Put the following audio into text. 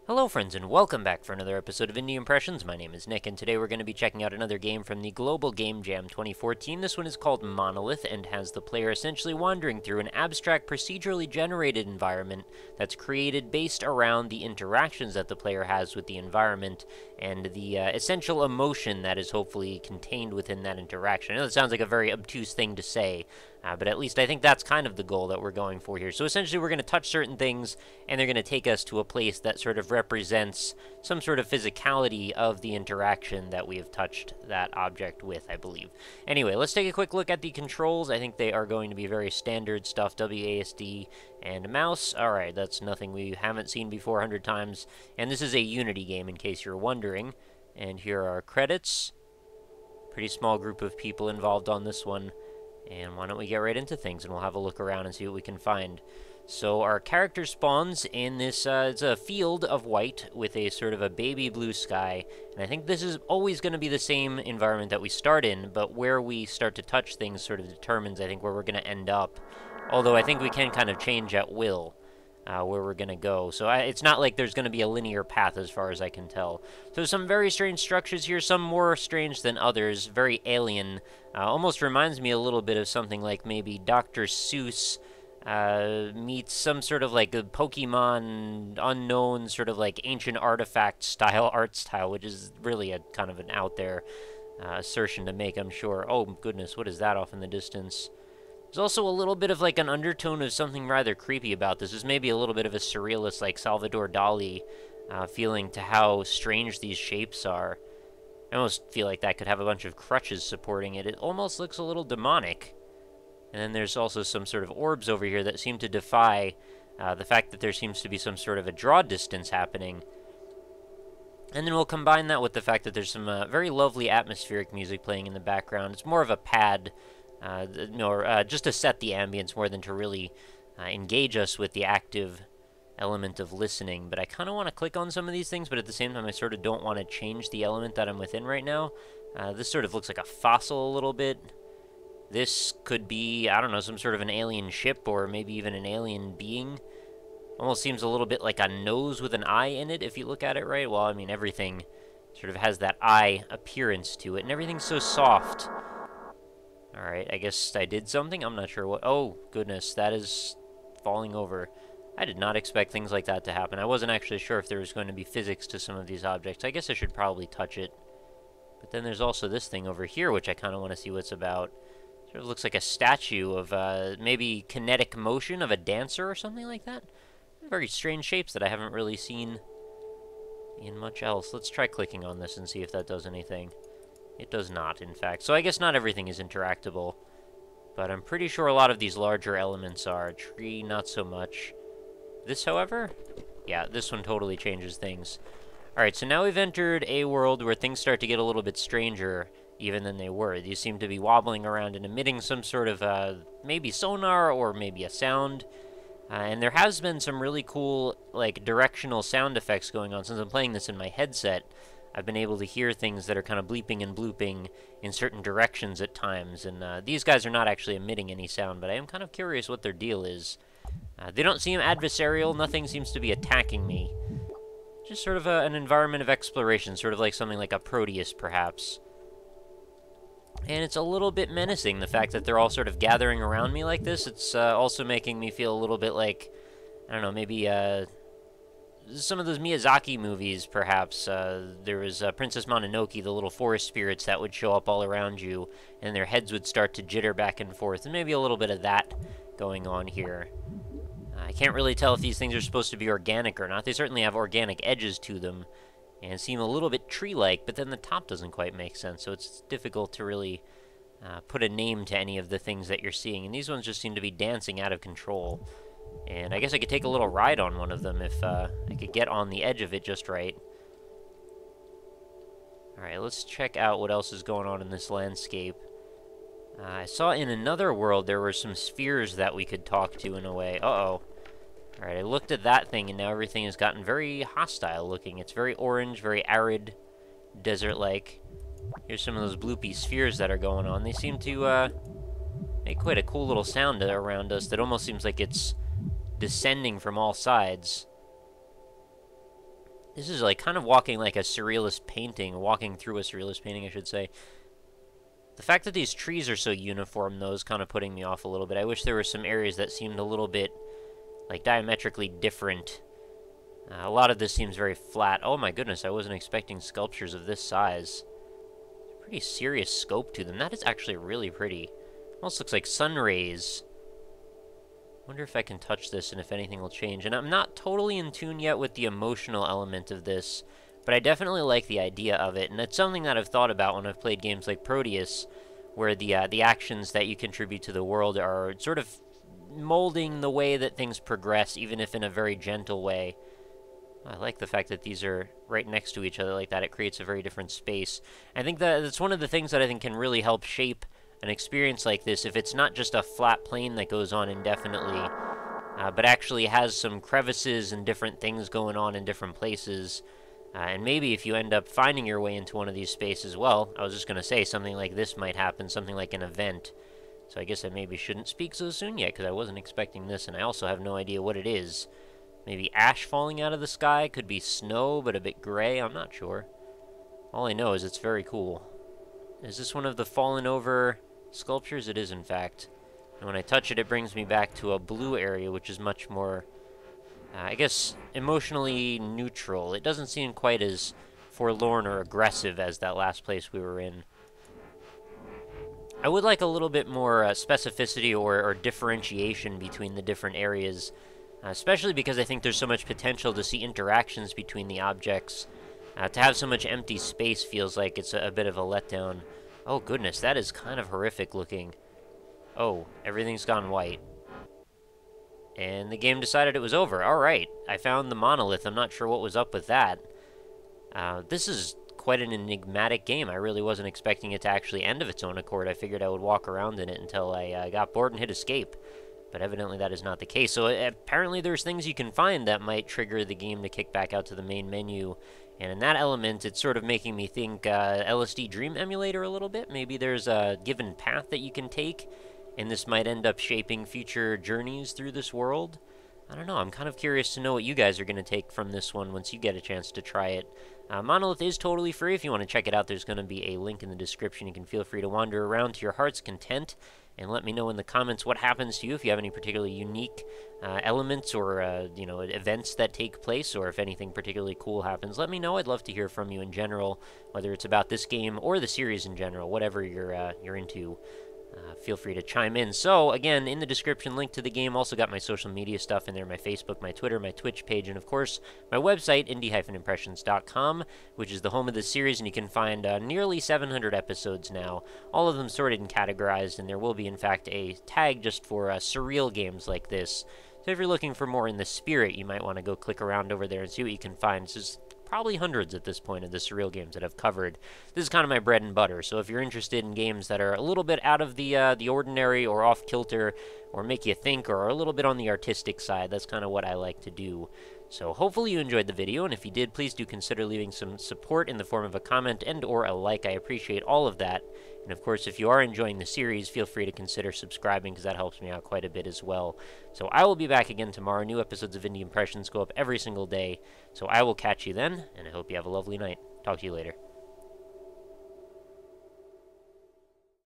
Hello friends and welcome back for another episode of Indie Impressions. My name is Nick and today we're going to be checking out another game from the Global Game Jam 2014. This one is called Monolith and has the player essentially wandering through an abstract procedurally generated environment that's created based around the interactions that the player has with the environment and the essential emotion that is hopefully contained within that interaction. I know that sounds like a very obtuse thing to say, but at least I think that's kind of the goal that we're going for here. So essentially we're going to touch certain things and they're going to take us to a place that sort of represents some sort of physicality of the interaction that we have touched that object with, I believe. Anyway, let's take a quick look at the controls. I think they are going to be very standard stuff, WASD and mouse. Alright, that's nothing we haven't seen before 100 times. And this is a Unity game in case you're wondering. And here are our credits. Pretty small group of people involved on this one. And why don't we get right into things and we'll have a look around and see what we can find. So our character spawns in this, it's a field of white with a sort of a baby blue sky. And I think this is always going to be the same environment that we start in, but where we start to touch things sort of determines, I think, where we're going to end up. Although I think we can kind of change at will where we're going to go. So it's not like there's going to be a linear path as far as I can tell. So some very strange structures here, some more strange than others, very alien. Almost reminds me a little bit of something like maybe Dr. Seuss meets some sort of like a Pokemon unknown sort of like ancient artifact style, art style, which is really a kind of an out there assertion to make, I'm sure. Oh goodness, what is that off in the distance? There's also a little bit of like an undertone of something rather creepy about this. There's maybe a little bit of a surrealist like Salvador Dali feeling to how strange these shapes are. I almost feel like that could have a bunch of crutches supporting it. It almost looks a little demonic. And then there's also some sort of orbs over here that seem to defy the fact that there seems to be some sort of a draw distance happening. And then we'll combine that with the fact that there's some very lovely atmospheric music playing in the background. It's more of a pad, just to set the ambience more than to really engage us with the active element of listening. But I kind of want to click on some of these things, but at the same time I sort of don't want to change the element that I'm within right now. This sort of looks like a fossil a little bit. This could be, I don't know, some sort of an alien ship or maybe even an alien being. Almost seems a little bit like a nose with an eye in it if you look at it right. Well, I mean, everything sort of has that eye appearance to it, and everything's so soft. Alright, I guess I did something. I'm not sure what. Oh, goodness, that is falling over. I did not expect things like that to happen. I wasn't actually sure if there was going to be physics to some of these objects. I guess I should probably touch it. But then there's also this thing over here, which I kind of want to see what's about. Sort of looks like a statue of maybe kinetic motion of a dancer or something like that. Very strange shapes that I haven't really seen in much else. Let's try clicking on this and see if that does anything. It does not, in fact. So I guess not everything is interactable. But I'm pretty sure a lot of these larger elements are. Tree, not so much. This, however? Yeah, this one totally changes things. Alright, so now we've entered a world where things start to get a little bit stranger even than they were. These seem to be wobbling around and emitting some sort of maybe sonar or maybe a sound. And there has been some really cool like directional sound effects going on. Since I'm playing this in my headset, I've been able to hear things that are kind of bleeping and blooping in certain directions at times. And these guys are not actually emitting any sound, but I am kind of curious what their deal is. They don't seem adversarial. Nothing seems to be attacking me. Just sort of an environment of exploration, sort of like something like a Proteus, perhaps. And it's a little bit menacing, the fact that they're all sort of gathering around me like this. It's also making me feel a little bit like, I don't know, maybe some of those Miyazaki movies, perhaps. There was Princess Mononoke, the little forest spirits that would show up all around you, and their heads would start to jitter back and forth, and maybe a little bit of that going on here. I can't really tell if these things are supposed to be organic or not. They certainly have organic edges to them, and seem a little bit tree-like, but then the top doesn't quite make sense, so it's difficult to really put a name to any of the things that you're seeing. And these ones just seem to be dancing out of control. And I guess I could take a little ride on one of them if I could get on the edge of it just right. Alright, let's check out what else is going on in this landscape. I saw in another world there were some spheres that we could talk to in a way. Uh-oh. Alright, I looked at that thing, and now everything has gotten very hostile looking. It's very orange, very arid, desert-like. Here's some of those bloopy spheres that are going on. They seem to make quite a cool little sound around us that almost seems like it's descending from all sides. This is like kind of walking like a surrealist painting, walking through a surrealist painting, I should say. The fact that these trees are so uniform, though, is kind of putting me off a little bit. I wish there were some areas that seemed a little bit, like, diametrically different. A lot of this seems very flat. Oh my goodness, I wasn't expecting sculptures of this size. Pretty serious scope to them. That is actually really pretty. Almost looks like sun rays. Wonder if I can touch this and if anything will change. And I'm not totally in tune yet with the emotional element of this, but I definitely like the idea of it, and it's something that I've thought about when I've played games like Proteus, where the actions that you contribute to the world are sort of molding the way that things progress, even if in a very gentle way. I like the fact that these are right next to each other like that. It creates a very different space. I think that's one of the things that I think can really help shape an experience like this, if it's not just a flat plane that goes on indefinitely, but actually has some crevices and different things going on in different places. And maybe if you end up finding your way into one of these spaces, well, I was just going to say, something like this might happen, something like an event. So I guess I maybe shouldn't speak so soon yet, because I wasn't expecting this, and I also have no idea what it is. Maybe ash falling out of the sky, could be snow, but a bit gray, I'm not sure. All I know is it's very cool. Is this one of the fallen over sculptures? It is, in fact. And when I touch it, it brings me back to a blue area, which is much more, I guess, emotionally neutral. It doesn't seem quite as forlorn or aggressive as that last place we were in. I would like a little bit more specificity or differentiation between the different areas, especially because I think there's so much potential to see interactions between the objects. To have so much empty space feels like it's a bit of a letdown. Oh goodness, that is kind of horrific looking. Oh, everything's gone white. And the game decided it was over. Alright, I found the Monolith. I'm not sure what was up with that. This is quite an enigmatic game. I really wasn't expecting it to actually end of its own accord. I figured I would walk around in it until I got bored and hit escape. But evidently that is not the case. So apparently there's things you can find that might trigger the game to kick back out to the main menu. And in that element, it's sort of making me think LSD Dream Emulator a little bit. Maybe there's a given path that you can take, and this might end up shaping future journeys through this world. I don't know. I'm kind of curious to know what you guys are going to take from this one once you get a chance to try it. Monolith is totally free. If you want to check it out, there's going to be a link in the description. You can feel free to wander around to your heart's content and let me know in the comments what happens to you, if you have any particularly unique elements or you know, events that take place, or if anything particularly cool happens. Let me know. I'd love to hear from you in general, whether it's about this game or the series in general, whatever you're into. Feel free to chime in. So, again, in the description, link to the game. Also got my social media stuff in there, my Facebook, my Twitter, my Twitch page, and, of course, my website, indie-impressions.com, which is the home of this series, and you can find nearly 700 episodes now, all of them sorted and categorized, and there will be, in fact, a tag just for surreal games like this. So if you're looking for more in the spirit, you might want to go click around over there and see what you can find. This is probably hundreds at this point of the surreal games that I've covered. This is kind of my bread and butter, so if you're interested in games that are a little bit out of the ordinary or off-kilter, or make you think, or are a little bit on the artistic side, that's kind of what I like to do. So hopefully you enjoyed the video, and if you did, please do consider leaving some support in the form of a comment and or a like. I appreciate all of that. And of course, if you are enjoying the series, feel free to consider subscribing, because that helps me out quite a bit as well. So I will be back again tomorrow. New episodes of Indie Impressions go up every single day. So I will catch you then, and I hope you have a lovely night. Talk to you later.